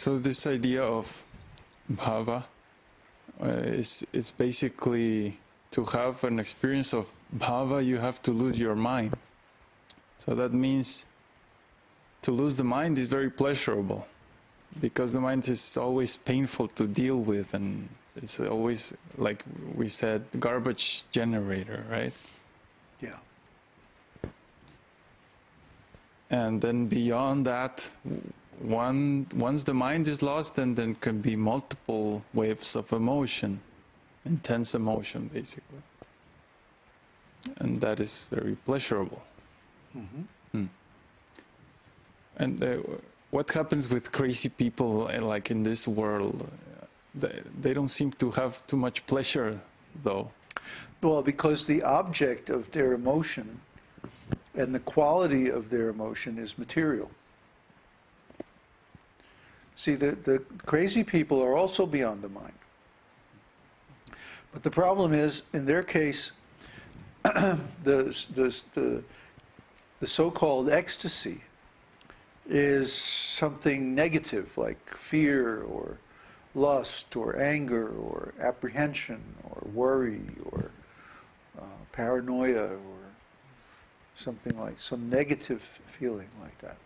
So this idea of bhava is basically to have an experience of bhava, you have to lose your mind. So that means to lose the mind is very pleasurable, because the mind is always painful to deal with, and it's always, like we said, garbage generator, right? Yeah. And then beyond that, once the mind is lost, then there can be multiple waves of emotion, intense emotion, basically. And that is very pleasurable. Mm-hmm. And what happens with crazy people, like in this world? They don't seem to have too much pleasure, though. Well, because the object of their emotion and the quality of their emotion is material. See, the crazy people are also beyond the mind. But the problem is, in their case, the so-called ecstasy is something negative, like fear or lust or anger or apprehension or worry or paranoia or something like some negative feeling like that.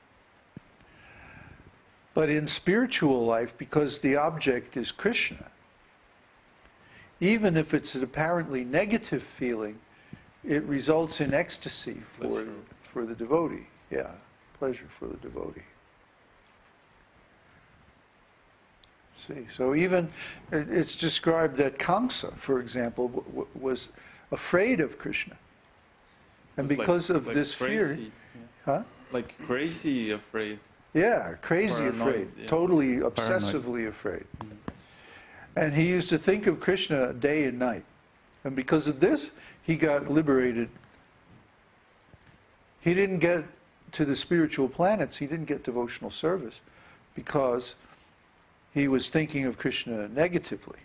But in spiritual life, because the object is Krishna, even if it's an apparently negative feeling, it results in ecstasy for the devotee. Yeah, pleasure for the devotee. See, so even it's described that Kamsa, for example, was afraid of Krishna, and because of this fear, huh? Like crazy afraid. Yeah, crazy Paranoid, afraid, yeah. totally obsessively afraid. And he used to think of Krishna day and night. And because of this, he got liberated. He didn't get to the spiritual planets, he didn't get devotional service, because he was thinking of Krishna negatively.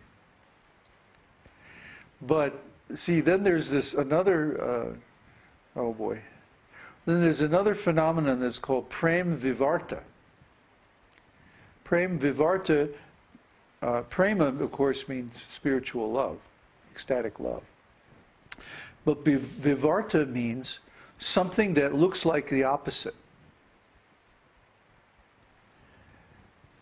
But see, then there's this another, oh boy. Then there's another phenomenon that's called prem vivarta. Prem vivarta, prema, of course, means spiritual love, ecstatic love. But vivarta means something that looks like the opposite.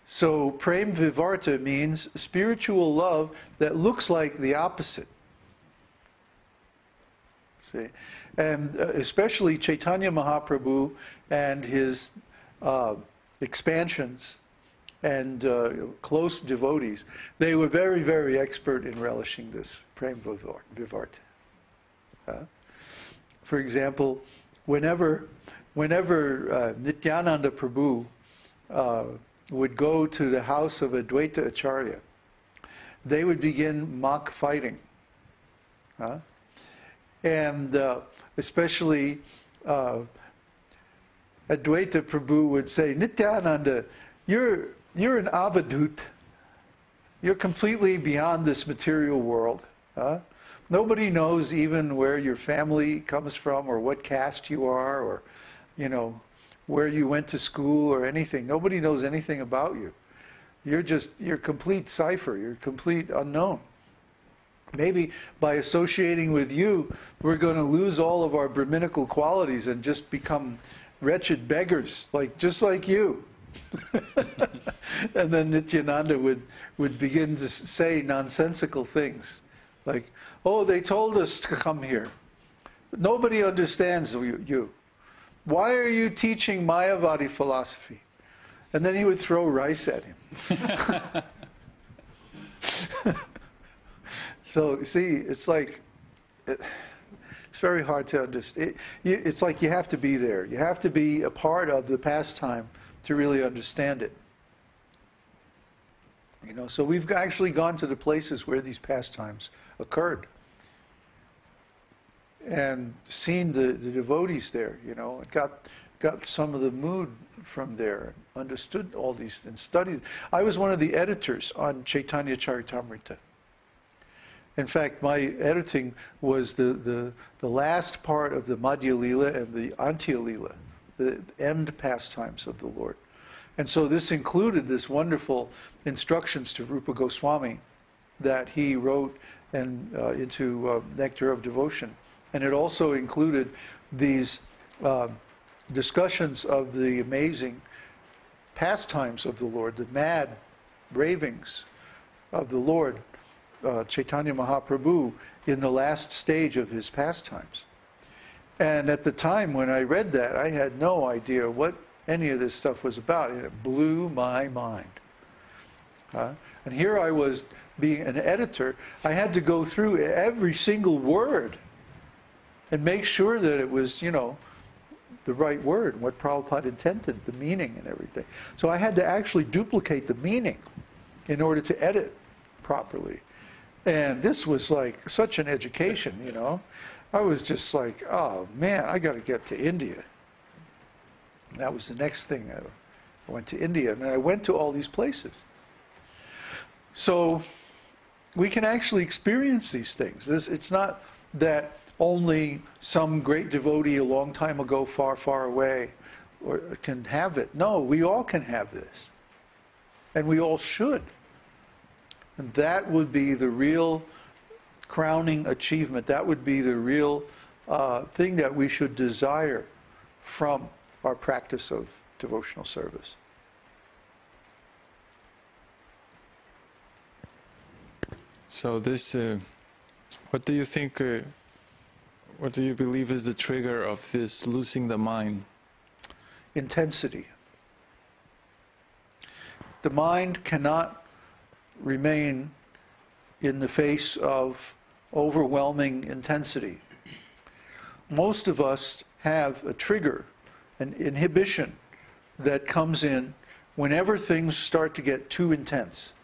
So prem vivarta means spiritual love that looks like the opposite. See? And especially Chaitanya Mahaprabhu and his expansions and close devotees, they were very, very expert in relishing this prem vivarta. For example, whenever Nityananda Prabhu would go to the house of Advaita Acharya, they would begin mock fighting. And especially Advaita Prabhu would say, Nityananda, you're an avadut. You're completely beyond this material world. Nobody knows even where your family comes from or what caste you are or, you know, where you went to school or anything. Nobody knows anything about you. You're complete cipher. You're complete unknown. Maybe by associating with you, we're going to lose all of our Brahminical qualities and just become wretched beggars, just like you. And then Nityananda would begin to say nonsensical things, like, oh, they told us to come here. Nobody understands you. Why are you teaching Mayavadi philosophy? And then he would throw rice at him. So, see, it's like, it's very hard to understand. It's like you have to be there. You have to be a part of the pastime to really understand it. You know, so we've actually gone to the places where these pastimes occurred and seen the devotees there, you know, and got some of the mood from there, understood all these and studied. I was one of the editors on Caitanya-caritāmṛta. In fact, my editing was the last part of the Madhya Lila and the Antya Lila, the end pastimes of the Lord. And so this included this wonderful instructions to Rupa Goswami that he wrote and into Nectar of Devotion. And it also included these discussions of the amazing pastimes of the Lord, the mad ravings of the Lord, Chaitanya Mahaprabhu, in the last stage of his pastimes. And at the time when I read that, I had no idea what any of this stuff was about, and it blew my mind. And here I was, being an editor, I had to go through every single word and make sure that it was, you know, the right word, what Prabhupada intended, the meaning and everything. So I had to actually duplicate the meaning in order to edit properly. And this was like such an education, you know. I was just like, oh man, I got to get to India. And that was the next thing. I went to India, and I went to all these places. So we can actually experience these things. It's not that only some great devotee a long time ago, far, far away, or can have it. No, we all can have this. And we all should. And that would be the real crowning achievement. That would be the real thing that we should desire from our practice of devotional service. So this, what do you think, what do you believe is the trigger of this losing the mind? Intensity. The mind cannot remain in the face of overwhelming intensity. Most of us have a trigger, an inhibition that comes in whenever things start to get too intense.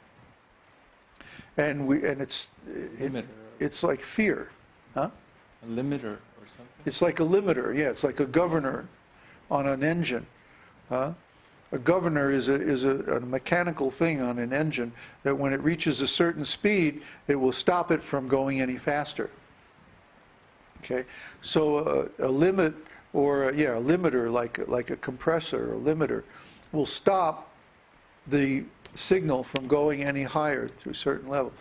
And it's like fear, huh? A limiter or something? It's like a limiter, yeah. It's like a governor on an engine. A governor is a mechanical thing on an engine that when it reaches a certain speed, it will stop it from going any faster. Okay, so a limit or a limiter, like a compressor or limiter, will stop the signal from going any higher to a certain level.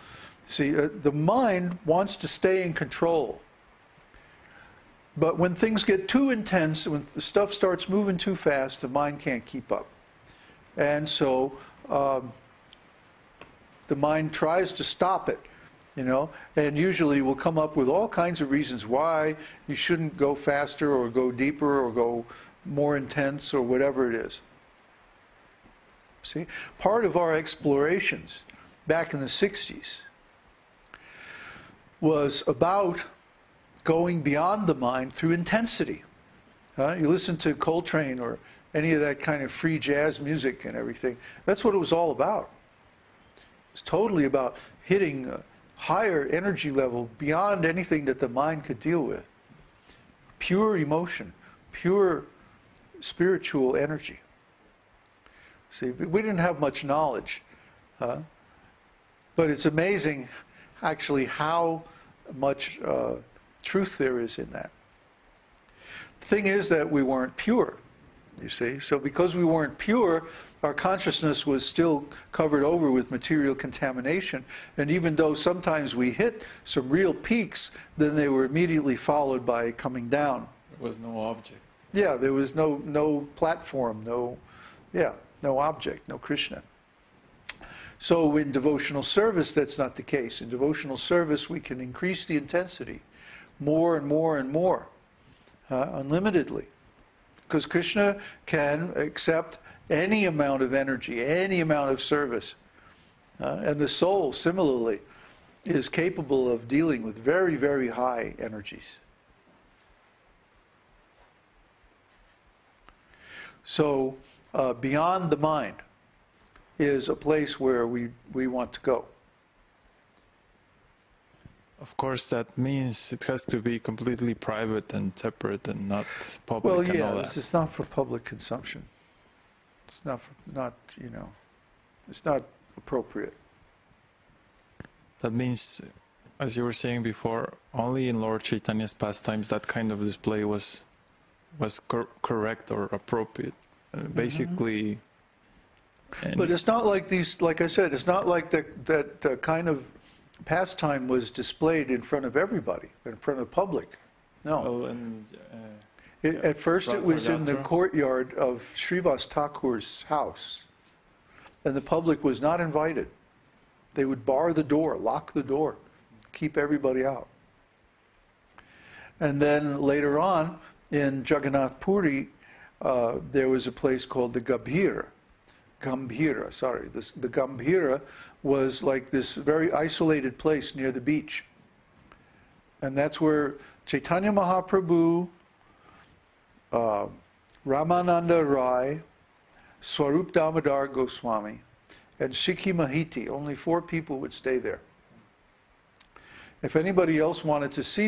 See, the mind wants to stay in control. But when things get too intense, when the stuff starts moving too fast, the mind can't keep up. And so the mind tries to stop it, you know, and usually will come up with all kinds of reasons why you shouldn't go faster or go deeper or go more intense or whatever it is. See, part of our explorations back in the 60s was about going beyond the mind through intensity. You listen to Coltrane or any of that kind of free jazz music and everything. That's what it was all about. It's totally about hitting a higher energy level beyond anything that the mind could deal with. Pure emotion, pure spiritual energy. See, we didn't have much knowledge, but it's amazing actually how much truth there is in that. The thing is that we weren't pure, you see. So because we weren't pure, our consciousness was still covered over with material contamination. And even though sometimes we hit some real peaks, then they were immediately followed by coming down. There was no object. Yeah, there was no platform, no object, no Krishna. So in devotional service, that's not the case. In devotional service, we can increase the intensity more and more and more, unlimitedly. Because Krishna can accept any amount of energy, any amount of service. And the soul, similarly, is capable of dealing with very, very high energies. So, beyond the mind is a place where we want to go. Of course, that means it has to be completely private and separate and not public. Well, and yeah, all this that. is not for public consumption. It's it's not appropriate. That means, as you were saying before, only in Lord Chaitanya's pastimes that kind of display was correct or appropriate. Basically, And But it's not like these, like I said, it's not like that kind of pastime was displayed in front of everybody, in front of the public. No. oh, and At first it was in the Rathayatra. courtyard of Srivas Thakur's house. And the public was not invited. They would bar the door, lock the door, keep everybody out. And then later on, in Jagannath Puri, there was a place called the Gambhira. The Gambhira was like this very isolated place near the beach. And that's where Chaitanya Mahaprabhu, Ramananda Rai, Swarup Damodar Goswami, and Sikhi Mahiti, only 4 people would stay there. If anybody else wanted to see